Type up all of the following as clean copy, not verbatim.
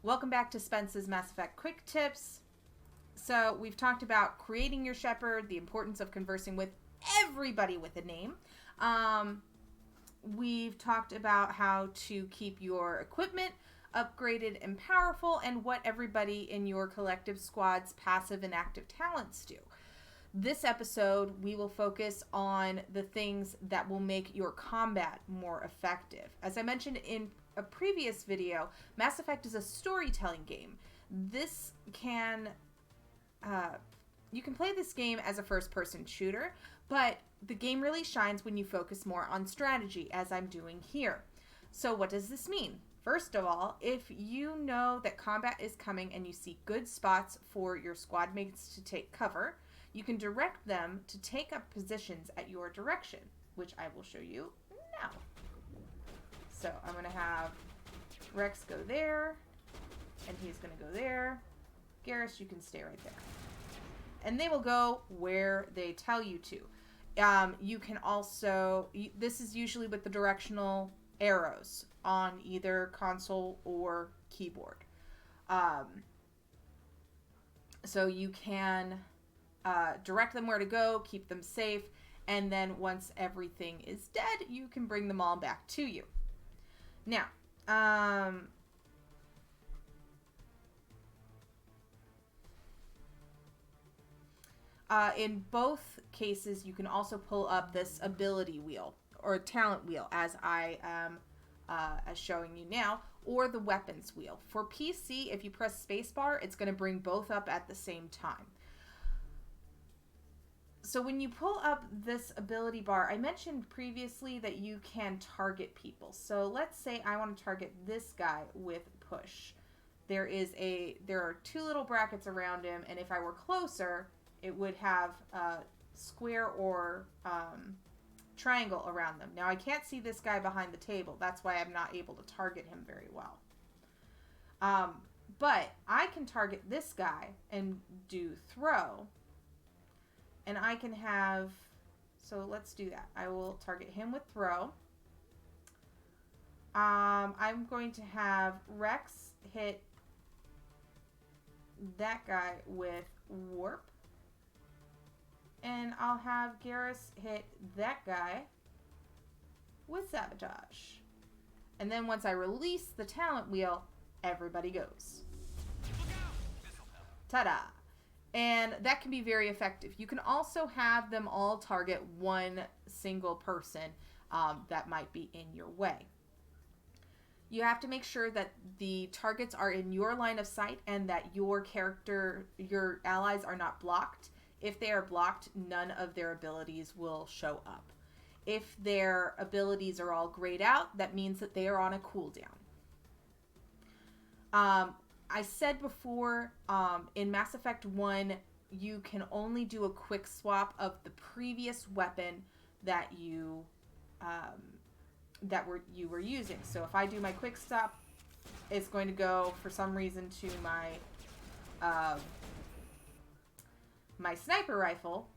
Welcome back to Spence's Mass Effect Quick Tips. So, we've talked about creating your Shepard, the importance of conversing with everybody with a name. We've talked about how to keep your equipment upgraded and powerful, and what everybody in your collective squad's passive and active talents do. This episode, we will focus on the things that will make your combat more effective. As I mentioned in a previous video, Mass Effect is a storytelling game. This can, you can play this game as a first-person shooter, but the game really shines when you focus more on strategy, as I'm doing here. So what does this mean? First of all, if you know that combat is coming and you see good spots for your squad mates to take cover, you can direct them to take up positions at your direction, which I will show you now. So I'm going to have Rex go there, and he's going to go there. Garrus, you can stay right there. And they will go where they tell you to. You can also, this is usually with the directional arrows on either console or keyboard. So you can direct them where to go, keep them safe, and then once everything is dead, you can bring them all back to you. Now, in both cases, you can also pull up this ability wheel or talent wheel, as I am as showing you now, or the weapons wheel. For PC, if you press spacebar, it's going to bring both up at the same time. So when you pull up this ability bar, I mentioned previously that you can target people. So let's say I want to target this guy with push. There are two little brackets around him, and if I were closer, it would have a square or triangle around them. Now I can't see this guy behind the table. That's why I'm not able to target him very well. But I can target this guy and do throw. And I can have, so let's do that. I will target him with throw. I'm going to have Rex hit that guy with warp. And I'll have Garrus hit that guy with sabotage. And then once I release the talent wheel, everybody goes. Ta-da! And that can be very effective. You can also have them all target one single person that might be in your way. You have to make sure that the targets are in your line of sight and that your allies are not blocked. If they are blocked, none of their abilities will show up. If their abilities are all grayed out, that means that they are on a cooldown. I said before, in Mass Effect 1, you can only do a quick swap of the previous weapon that you were using. So if I do my quick stop, it's going to go for some reason to my sniper rifle,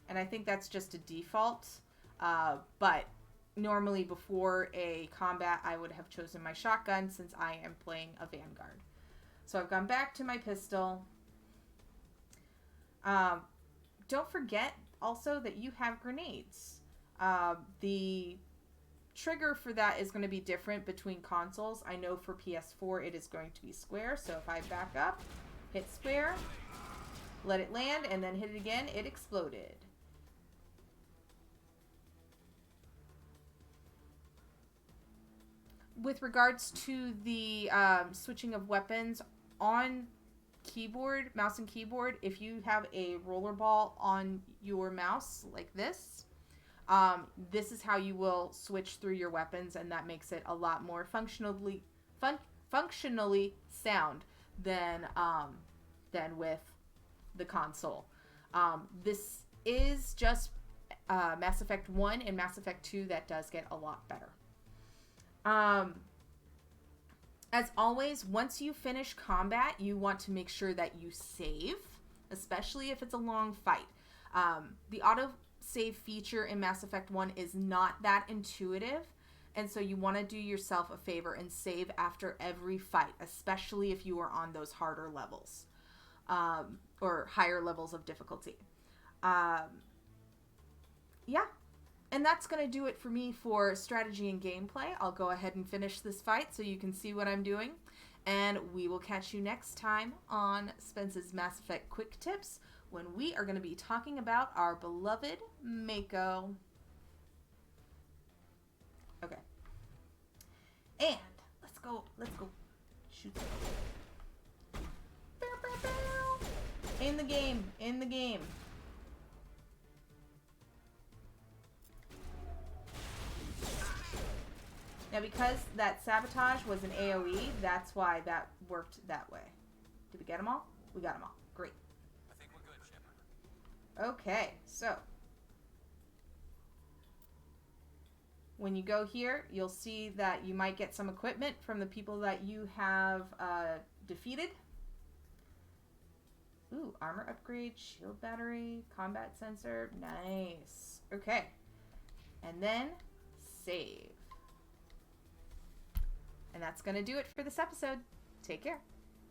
and I think that's just a default. But normally before a combat, I would have chosen my shotgun since I am playing a Vanguard. So I've gone back to my pistol. Don't forget also that you have grenades. The trigger for that is going to be different between consoles. I know for PS4 it is going to be square. So if I back up, hit square, let it land, and then hit it again, it exploded. With regards to the switching of weapons on keyboard, mouse and keyboard, if you have a rollerball on your mouse like this, this is how you will switch through your weapons, and that makes it a lot more functionally sound than with the console. This is just Mass Effect 1 and Mass Effect 2 that does get a lot better. As always, once you finish combat, you want to make sure that you save, especially if it's a long fight. The auto save feature in Mass Effect 1 is not that intuitive. And so you want to do yourself a favor and save after every fight, especially if you are on those harder levels, or higher levels of difficulty. Yeah. And that's going to do it for me for strategy and gameplay. I'll go ahead and finish this fight so you can see what I'm doing. And we will catch you next time on Spence's Mass Effect Quick Tips, when we are going to be talking about our beloved Mako. Okay. And let's go shoot them. In the game. Now, because that sabotage was an AoE, that's why that worked that way. Did we get them all? We got them all. Great. I think we're good, Shepard. Okay, so when you go here, you'll see that you might get some equipment from the people that you have defeated. Ooh, armor upgrade, shield battery, combat sensor. Nice. Okay. And then save. And that's going to do it for this episode. Take care.